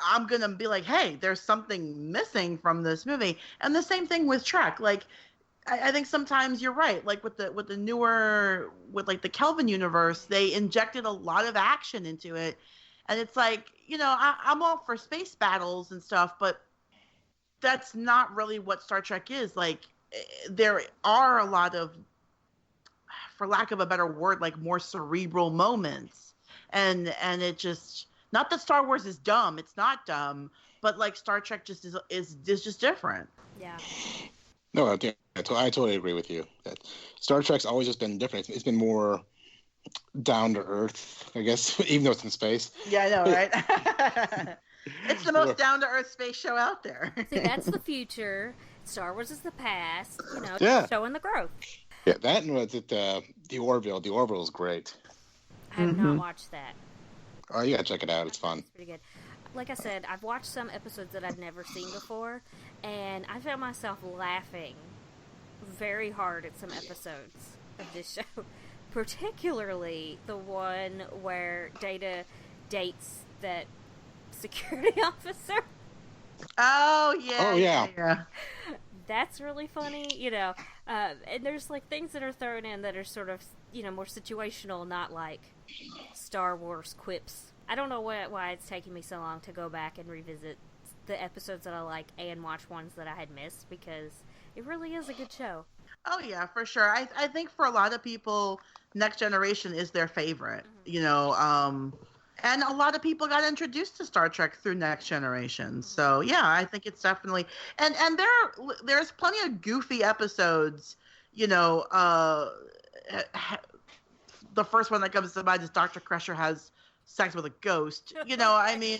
I'm going to be like, hey, there's something missing from this movie. And the same thing with Trek. Like, I think sometimes you're right. Like with the newer, with like the Kelvin universe, they injected a lot of action into it. And it's like, I'm all for space battles and stuff, but that's not really what Star Trek is. Like, there are a lot of, for lack of a better word, like more cerebral moments. And it just, not that Star Wars is dumb. It's not dumb, but like Star Trek just is just different. Yeah. No, I totally agree with you. That Star Trek's always just been different. It's been more down to earth, I guess, even though it's in space. Yeah, I know, right? It's the most down to earth space show out there. See, that's the future. Star Wars is the past. Showing the growth. Yeah, that and was it the Orville. The Orville is great. I have not watched that. Oh, you gotta check it out. It's fun. It's pretty good. Like I said, I've watched some episodes that I've never seen before, and I found myself laughing very hard at some episodes of this show. Particularly the one where Data dates that security officer. Oh, yeah. Oh, yeah. That's really funny, and there's like things that are thrown in that are sort of, more situational, not like Star Wars quips. I don't know why it's taking me so long to go back and revisit the episodes that I like and watch ones that I had missed, because it really is a good show. Oh, yeah, for sure. I think for a lot of people, Next Generation is their favorite, and a lot of people got introduced to Star Trek through Next Generation. So, yeah, I think it's definitely... And there's plenty of goofy episodes, the first one that comes to mind is Dr. Crusher has sex with a ghost. I mean...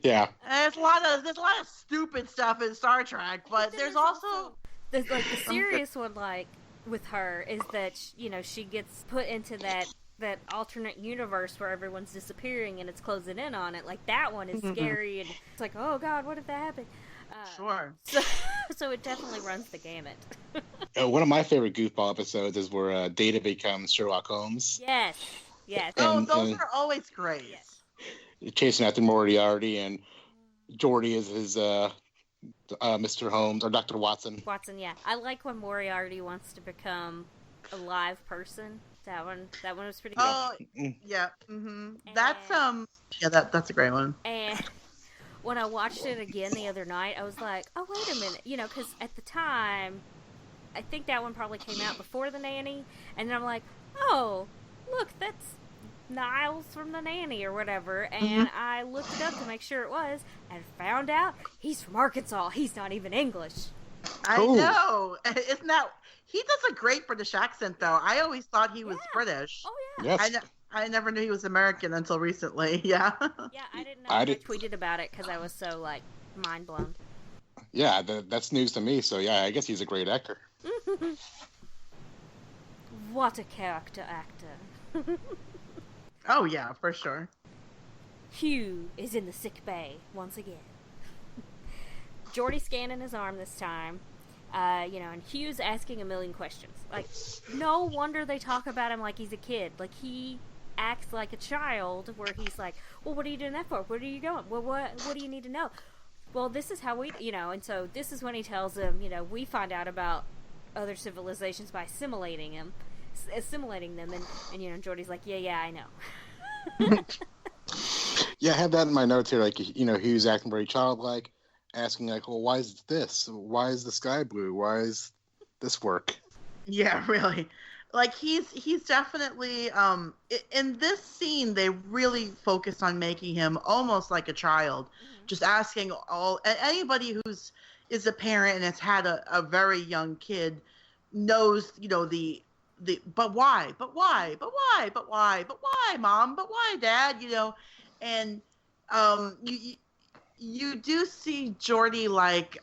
Yeah. There's a lot of stupid stuff in Star Trek, but there's also... The serious one, like, with her, is that, she gets put into that alternate universe where everyone's disappearing and it's closing in on it. Like, that one is scary, and it's like, oh god, what if that happened? Sure. So it definitely runs the gamut. One of my favorite goofball episodes is where Data becomes Sherlock Holmes. Yes. Those are always great. Yes. Chasing after Moriarty, and Geordi is his Mr. Holmes, or Dr. Watson. Watson, yeah. I like when Moriarty wants to become a live person. That one was pretty good. Oh, yeah. Mm-hmm. That's that's a great one. And when I watched it again the other night, I was like, oh, wait a minute. Because at the time, I think that one probably came out before The Nanny. And then I'm like, oh, look, that's Niles from The Nanny or whatever. And I looked it up to make sure it was, and found out he's from Arkansas. He's not even English. I know. Isn't that... He does a great British accent, though. I always thought he was British. Oh, yeah. Yes. I never knew he was American until recently. Yeah. Yeah, I didn't know. I tweeted about it because I was so, like, mind blown. Yeah, that's news to me. So, yeah, I guess he's a great actor. What a character actor. Oh, yeah, for sure. Hugh is in the sick bay once again. Geordi's scanning his arm this time. And Hugh's asking a million questions. Like, no wonder they talk about him like he's a kid. Like, he acts like a child, where he's like, well, what are you doing that for? Where are you going? Well, what do you need to know? Well, this is how we, and so this is when he tells him, we find out about other civilizations by assimilating them, and Geordi's like, yeah, I know. Yeah, I have that in my notes here, like, Hugh's acting very childlike. Asking, like, well, why is this? Why is the sky blue? Why is this work? Yeah, really. Like, he's definitely, in this scene, they really focus on making him almost like a child. Just asking anybody is a parent and has had a very young kid knows, but why, mom, but why, dad, and, you do see Geordi, like,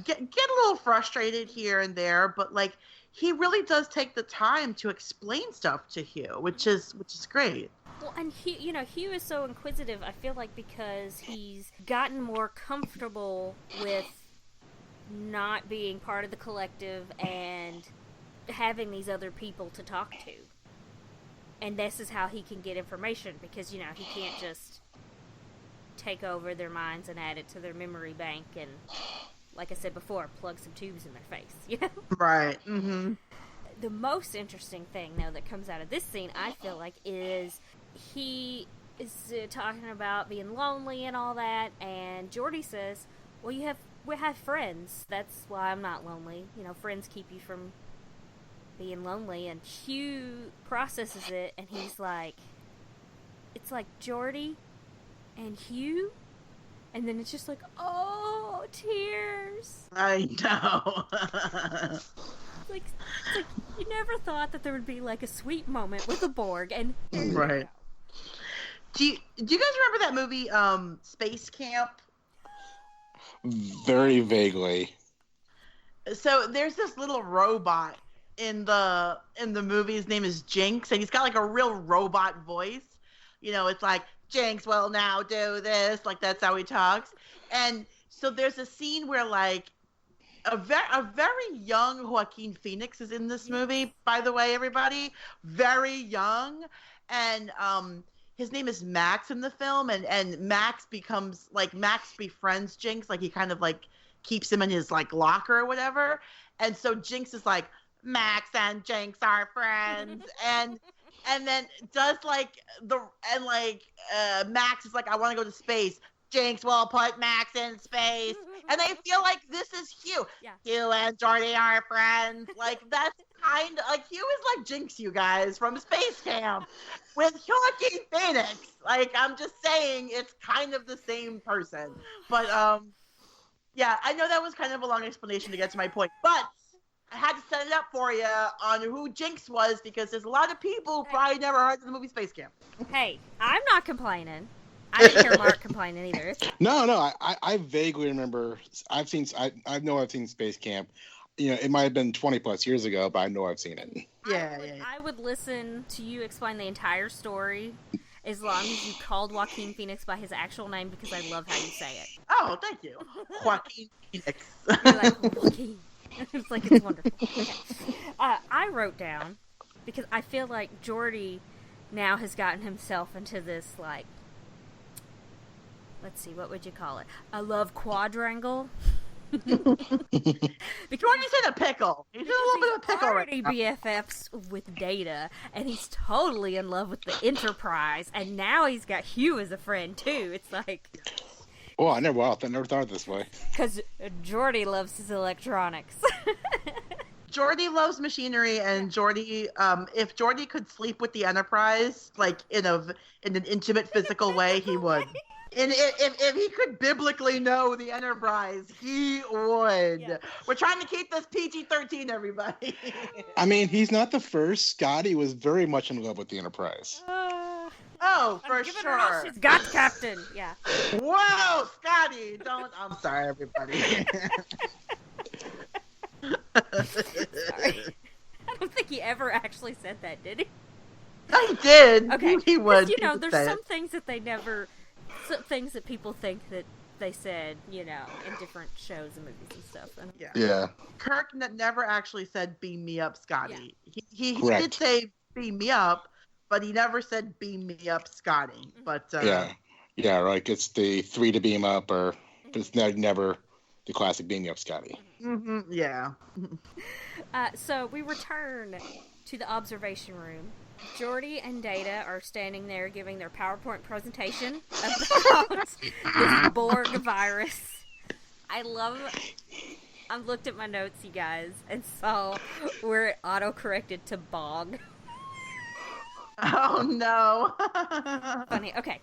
get a little frustrated here and there, but, like, he really does take the time to explain stuff to Hugh, which is great. Well, and Hugh is so inquisitive, I feel like, because he's gotten more comfortable with not being part of the collective and having these other people to talk to. And this is how he can get information, because, he can't just take over their minds and add it to their memory bank and, like I said before, plug some tubes in their face, you know? Right. Mm-hmm. The most interesting thing, though, that comes out of this scene, I feel like, is he is talking about being lonely and all that, and Geordi says, well, we have friends. That's why I'm not lonely. You know, friends keep you from being lonely. And Hugh processes it, and he's like, it's like Geordi and Hugh, and then it's just like, oh, tears. I know. It's like you never thought that there would be like a sweet moment with a Borg, and right. Do you guys remember that movie, Space Camp? Very vaguely. So there's this little robot in the movie. His name is Jinx, and he's got like a real robot voice. You know, it's like, Jinx will now do this. Like, that's how he talks. And so there's a scene where like a very young Joaquin Phoenix is in this movie, by the way, everybody. Very young. And his name is Max in the film, and Max befriends Jinx, like he kind of like keeps him in his like locker or whatever. And so Jinx is like, Max and Jinx are friends. and then does like Max is like, I want to go to space. Jinx will put Max in space. And I feel like this is Hugh. Yeah. Hugh and Geordi are friends. Like, that's kind of like, Hugh is like Jinx, you guys, from Space Camp with Joaquin Phoenix. Like, I'm just saying, it's kind of the same person. But, yeah, I know that was kind of a long explanation to get to my point. But I had to set it up for you on who Jinx was, because there's a lot of people who probably never heard of the movie Space Camp. Hey, I'm not complaining. I didn't hear Mark complaining either. No, I vaguely remember. I know I've seen Space Camp. You know, it might have been 20 plus years ago, but I know I've seen it. Yeah. I would listen to you explain the entire story as long as you called Joaquin Phoenix by his actual name, because I love how you say it. Oh, thank you. Joaquin Phoenix. You're like, Joaquin. It's like, it's wonderful. Okay. I wrote down, because I feel like Geordi now has gotten himself into this, like, let's see, what would you call it? A love quadrangle? Geordi's in a pickle. He's in a little bit of a pickle already BFFs with Data, and he's totally in love with the Enterprise, and now he's got Hugh as a friend, too. It's like... Oh, I never thought it this way. Because Geordi loves his electronics. Geordi loves machinery, and Geordi, if Geordi could sleep with the Enterprise, like in an intimate physical way, he would. And if he could biblically know the Enterprise, he would. Yeah. We're trying to keep this PG-13, everybody. I mean, he's not the first. Scotty was very much in love with the Enterprise. Oh, for sure. She's got Captain. Yeah. Whoa, Scotty! Don't. I'm sorry, everybody. Sorry. I don't think he ever actually said that, did he? He did. Okay. He would. You know, there's some things that they never. Some things that people think that they said, you know, in different shows and movies and stuff. And yeah. Kirk never actually said, "Beam me up, Scotty." Yeah. He did say, "Beam me up," but he never said, "Beam me up, Scotty." But yeah, like it's the 3 to beam up, or it's never the classic beam me up, Scotty. Mm-hmm. Yeah. So we return to the observation room. Geordi and Data are standing there giving their PowerPoint presentation about this Borg virus. I looked at my notes, you guys, and saw where it auto-corrected to Bog. Oh, no. Funny. Okay.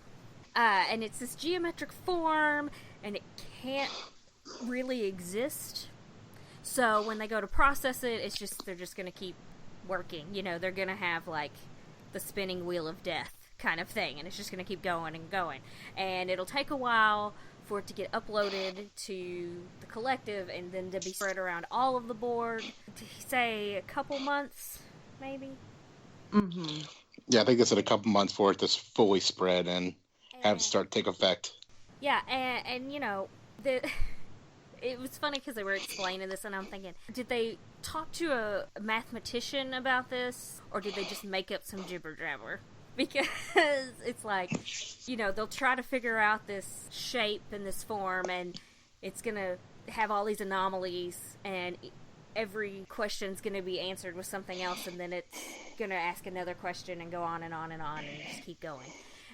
And it's this geometric form, and it can't really exist. So when they go to process it, they're just going to keep working. You know, they're going to have, like, the spinning wheel of death kind of thing, and it's just going to keep going and going. And it'll take a while for it to get uploaded to the collective, and then to be spread around all of the Borg. Say a couple months, maybe? Mm-hmm. Yeah, I think it's in a couple months for it to fully spread and have it start to take effect. Yeah, and you know, it was funny because they were explaining this, and I'm thinking, did they talk to a mathematician about this, or did they just make up some jibber jabber? because it's like, they'll try to figure out this shape and this form, and it's gonna have all these anomalies, and every question's gonna be answered with something else, and then it's gonna ask another question and go on and on and on and just keep going.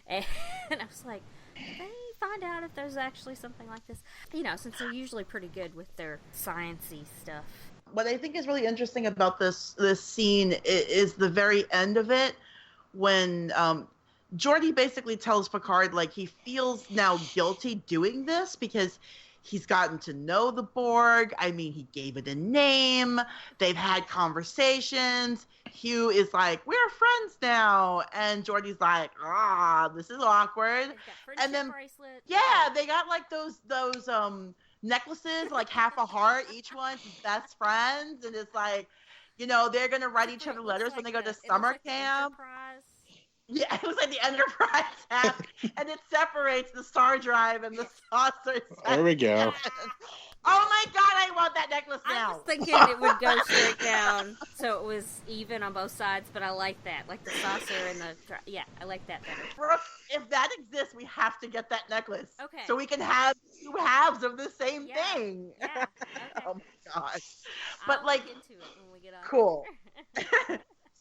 And I was like, did they find out if there's actually something like this? Since they're usually pretty good with their science-y stuff. What I think is really interesting about this scene is the very end of it, when Geordi basically tells Picard, like, he feels now guilty doing this because he's gotten to know the Borg. I mean, he gave it a name. They've had conversations. Hugh is like, we're friends now. And Geordi's like, this is awkward. And then, bracelets. Yeah, they got like those necklaces, like half a heart each one, best friends. And it's like, they're going to write each other letters when they go to summer camp. Yeah, it was like the Enterprise app, and it separates the star drive and the saucer. There we go. Oh my god, I want that necklace now. I was thinking it would go straight down, so it was even on both sides, but I like that. Like the saucer and the... I like that better. Brooke, if that exists, we have to get that necklace. Okay. So we can have two halves of the same thing. Yeah, okay. Oh my gosh. But I'll like... look into it when we get on. Cool.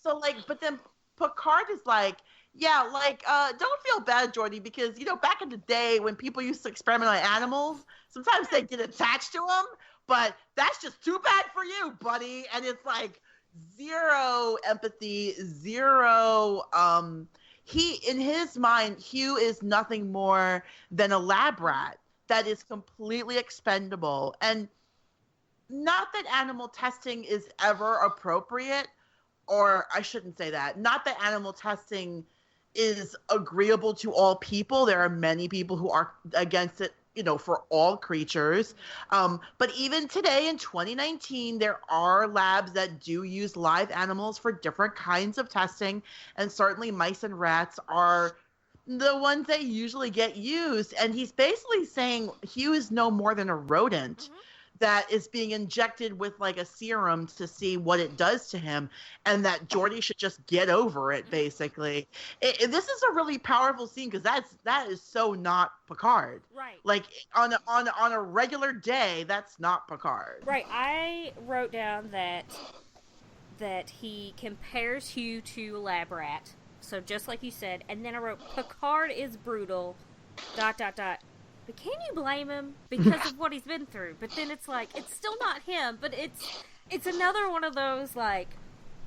So like, but then Picard is like, don't feel bad, Geordi, because, back in the day when people used to experiment on animals, sometimes they get attached to them, but that's just too bad for you, buddy. And it's like zero empathy, zero, in his mind, Hugh is nothing more than a lab rat that is completely expendable. And not that animal testing is ever appropriate, or I shouldn't say that, not that animal testing is agreeable to all people. There are many people who are against it, for all creatures. But even today in 2019, there are labs that do use live animals for different kinds of testing. And certainly mice and rats are the ones that usually get used. And he's basically saying Hugh is no more than a rodent that is being injected with like a serum to see what it does to him, and that Geordi should just get over it, basically. This is a really powerful scene because that is so not Picard. Right. Like on a regular day, that's not Picard. Right. I wrote down that he compares Hugh to a lab rat. So just like you said, and then I wrote Picard is brutal. ... But can you blame him because of what he's been through? But then it's like, it's still not him, but it's another one of those, like,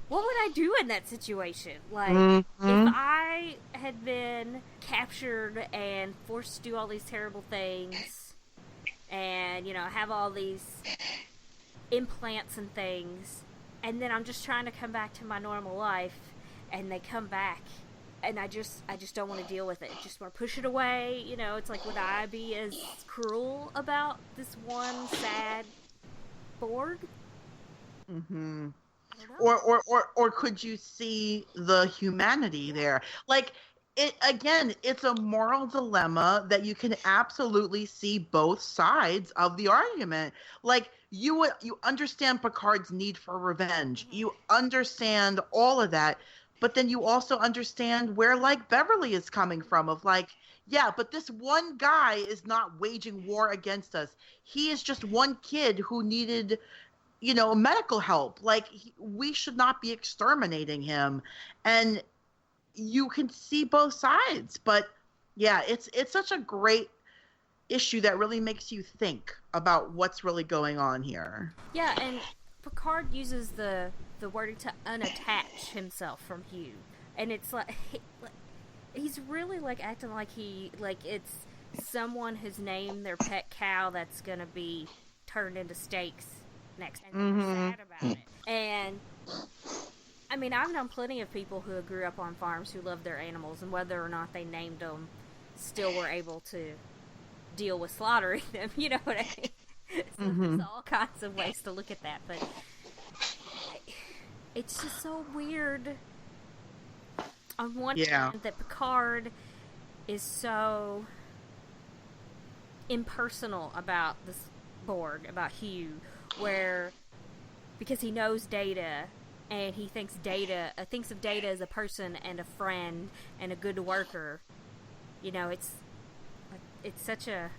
what would I do in that situation? Like, if I had been captured and forced to do all these terrible things and, have all these implants and things, and then I'm just trying to come back to my normal life, and they come back, and I just don't want to deal with it. I just want to push it away. It's like, would I be as cruel about this one sad Borg? Mm-hmm. Or could you see the humanity there? Like, it's a moral dilemma that you can absolutely see both sides of the argument. Like, you understand Picard's need for revenge. You understand all of that. But then you also understand where, like, Beverly is coming from, of like, yeah, but this one guy is not waging war against us. He is just one kid who needed, medical help. Like, we should not be exterminating him. And you can see both sides. But yeah, it's such a great issue that really makes you think about what's really going on here. Yeah, and Picard uses the word to unattach himself from Hugh, and it's like he's really like acting like it's someone who's named their pet cow that's gonna be turned into steaks next, and they're sad about it. And I mean, I've known plenty of people who grew up on farms who loved their animals, and whether or not they named them, still were able to deal with slaughtering them. You know what I mean? So there's all kinds of ways to look at that, but it's just so weird. On one hand, that Picard is so impersonal about this Borg, about Hugh, because he knows Data, and he thinks of Data as a person and a friend and a good worker. You know, it's such a